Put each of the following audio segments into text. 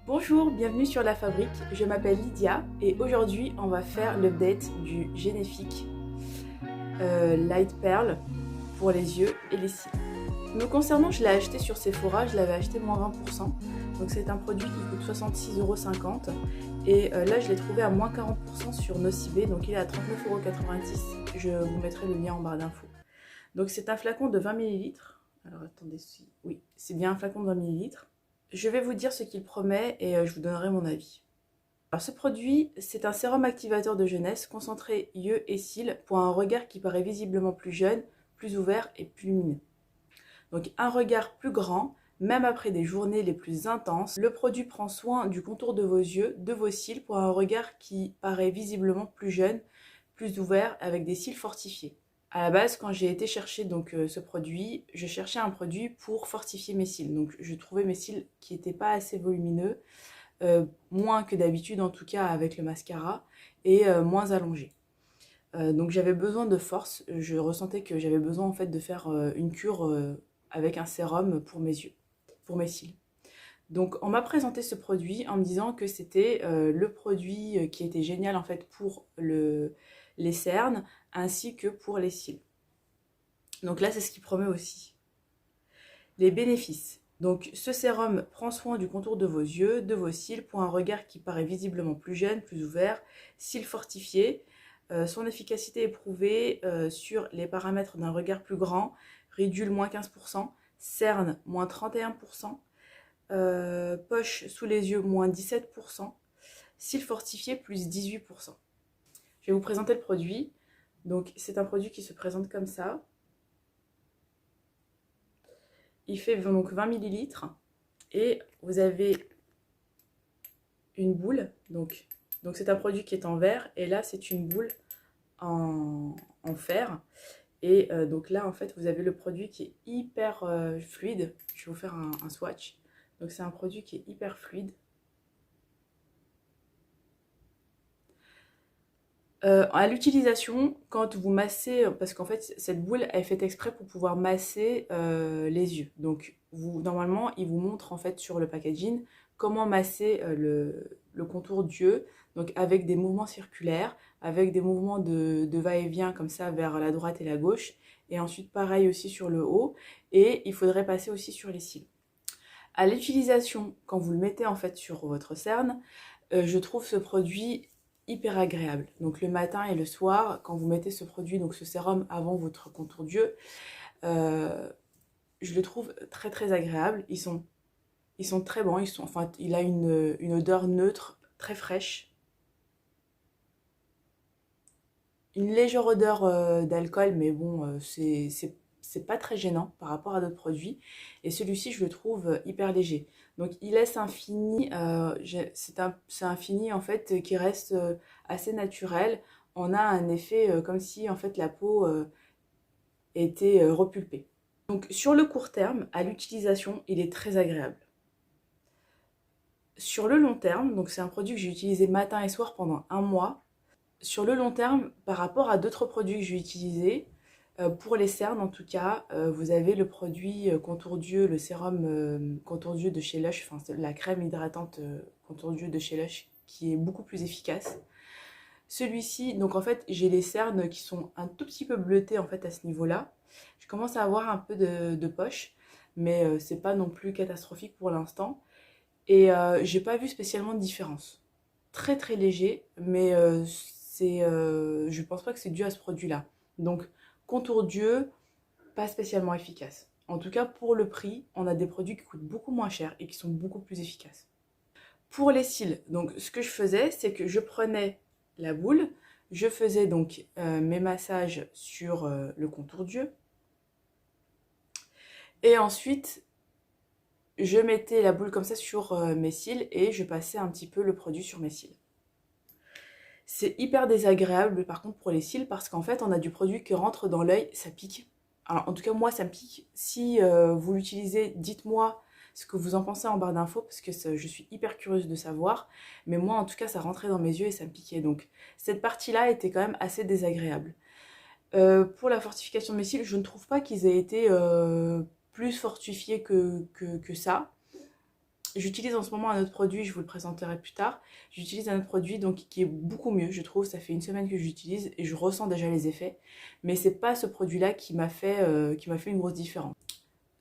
Bonjour, bienvenue sur La Fabrique, je m'appelle Lydia et aujourd'hui on va faire l'update du Génifique Light Pearl pour les yeux et les cils. Me concernant, je l'ai acheté sur Sephora, je l'avais acheté moins 20%, donc c'est un produit qui coûte 66,50 € et là je l'ai trouvé à moins 40% sur Nocibé, donc il est à 39,90 €, je vous mettrai le lien en barre d'infos. Donc c'est un flacon de 20 ml, alors attendez, oui c'est bien un flacon de 20 ml. Je vais vous dire ce qu'il promet et je vous donnerai mon avis. Alors ce produit, c'est un sérum activateur de jeunesse concentré yeux et cils pour un regard qui paraît visiblement plus jeune, plus ouvert et plus lumineux. Donc un regard plus grand, même après des journées les plus intenses. Le produit prend soin du contour de vos yeux, de vos cils pour un regard qui paraît visiblement plus jeune, plus ouvert avec des cils fortifiés. À la base, quand j'ai été chercher ce produit, je cherchais un produit pour fortifier mes cils. Donc je trouvais mes cils qui n'étaient pas assez volumineux, moins que d'habitude en tout cas avec le mascara, et moins allongés. Donc j'avais besoin de force, je ressentais que j'avais besoin en fait de faire une cure avec un sérum pour mes yeux, pour mes cils. Donc on m'a présenté ce produit en me disant que c'était le produit qui était génial en fait pour les cernes ainsi que pour les cils. Donc là c'est ce qui promet aussi. Les bénéfices. Donc ce sérum prend soin du contour de vos yeux, de vos cils pour un regard qui paraît visiblement plus jeune, plus ouvert, cils fortifiés. Son efficacité est prouvée sur les paramètres d'un regard plus grand, ridule moins 15%, cerne moins 31%, poche sous les yeux moins 17%, cils fortifiés plus 18%. Je vais vous présenter le produit. Donc c'est un produit qui se présente comme ça. Il fait donc 20 ml et vous avez une boule. Donc c'est un produit qui est en verre et là c'est une boule en fer. Et donc là en fait vous avez le produit qui est hyper fluide. Je vais vous faire un swatch. Donc c'est un produit qui est hyper fluide. À l'utilisation, quand vous massez, parce qu'en fait cette boule elle est faite exprès pour pouvoir masser les yeux. Donc normalement il vous montre en fait sur le packaging comment masser le contour d'yeux, donc avec des mouvements circulaires, avec des mouvements de va-et-vient comme ça vers la droite et la gauche, et ensuite pareil aussi sur le haut, et il faudrait passer aussi sur les cils. À l'utilisation, quand vous le mettez en fait sur votre cerne, je trouve ce produit hyper agréable. Donc le matin et le soir, quand vous mettez ce produit, donc ce sérum avant votre contour d'yeux, je le trouve très très agréable. Ils sont très bons, il a une odeur neutre, très fraîche. Une légère odeur d'alcool, mais bon, c'est pas très gênant par rapport à d'autres produits. Et celui-ci, je le trouve hyper léger. Donc il laisse un fini, c'est un fini en fait qui reste assez naturel. On a un effet comme si en fait la peau était repulpée. Donc sur le court terme, à l'utilisation, il est très agréable. Sur le long terme, donc c'est un produit que j'ai utilisé matin et soir pendant un mois. Sur le long terme, par rapport à d'autres produits que j'ai utilisés, pour les cernes en tout cas, vous avez le produit contour d'yeux, le sérum contour d'yeux de chez Lush, enfin la crème hydratante contour d'yeux de chez Lush qui est beaucoup plus efficace. Celui-ci, donc en fait j'ai les cernes qui sont un tout petit peu bleutées en fait à ce niveau-là. Je commence à avoir un peu de poche, mais c'est pas non plus catastrophique pour l'instant. Et j'ai pas vu spécialement de différence. Très très léger, mais je pense pas que c'est dû à ce produit-là. Donc, contour d'yeux, pas spécialement efficace. En tout cas, pour le prix, on a des produits qui coûtent beaucoup moins cher et qui sont beaucoup plus efficaces. Pour les cils, donc ce que je faisais, c'est que je prenais la boule, je faisais donc mes massages sur le contour d'yeux, et ensuite je mettais la boule comme ça sur mes cils et je passais un petit peu le produit sur mes cils. C'est hyper désagréable par contre pour les cils parce qu'en fait on a du produit qui rentre dans l'œil, ça pique. Alors en tout cas moi ça me pique. Si vous l'utilisez, dites-moi ce que vous en pensez en barre d'infos parce que je suis hyper curieuse de savoir. Mais moi en tout cas ça rentrait dans mes yeux et ça me piquait. Donc cette partie-là était quand même assez désagréable. Pour la fortification de mes cils, je ne trouve pas qu'ils aient été plus fortifiés que ça. J'utilise en ce moment un autre produit, je vous le présenterai plus tard. J'utilise un autre produit donc qui est beaucoup mieux, je trouve. Ça fait une semaine que j'utilise et je ressens déjà les effets. Mais c'est pas ce produit-là qui m'a fait une grosse différence.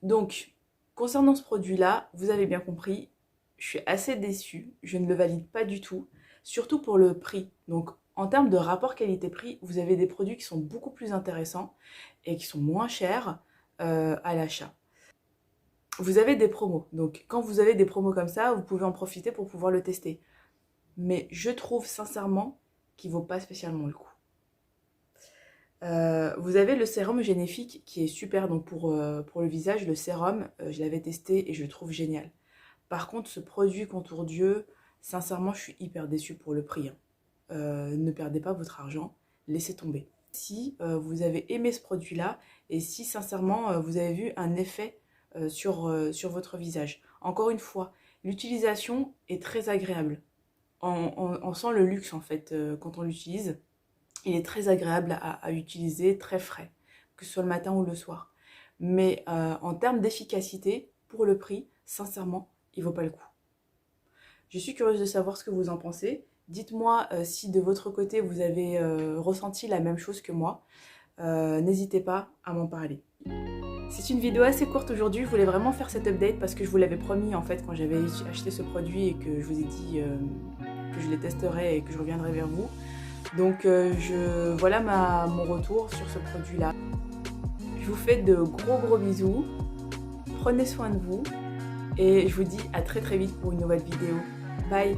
Donc, concernant ce produit-là, vous avez bien compris, je suis assez déçue. Je ne le valide pas du tout, surtout pour le prix. Donc, en termes de rapport qualité-prix, vous avez des produits qui sont beaucoup plus intéressants et qui sont moins chers à l'achat. Vous avez des promos. Donc, quand vous avez des promos comme ça, vous pouvez en profiter pour pouvoir le tester. Mais je trouve sincèrement qu'il ne vaut pas spécialement le coup. Vous avez le sérum Généfique qui est super donc pour le visage. Le sérum, je l'avais testé et je le trouve génial. Par contre, ce produit Contour Dieu, sincèrement, je suis hyper déçue pour le prix. Ne perdez pas votre argent, laissez tomber. Si vous avez aimé ce produit-là et si sincèrement vous avez vu un effet sur votre visage. Encore une fois, l'utilisation est très agréable. On sent le luxe en fait quand on l'utilise. Il est très agréable à utiliser, très frais, que ce soit le matin ou le soir. Mais en termes d'efficacité, pour le prix, sincèrement, il ne vaut pas le coup. Je suis curieuse de savoir ce que vous en pensez. Dites-moi si de votre côté vous avez ressenti la même chose que moi. N'hésitez pas à m'en parler. C'est une vidéo assez courte aujourd'hui, je voulais vraiment faire cette update parce que je vous l'avais promis en fait quand j'avais acheté ce produit et que je vous ai dit que je les testerais et que je reviendrai vers vous. Donc voilà mon retour sur ce produit-là. Je vous fais de gros bisous, prenez soin de vous et je vous dis à très vite pour une nouvelle vidéo. Bye!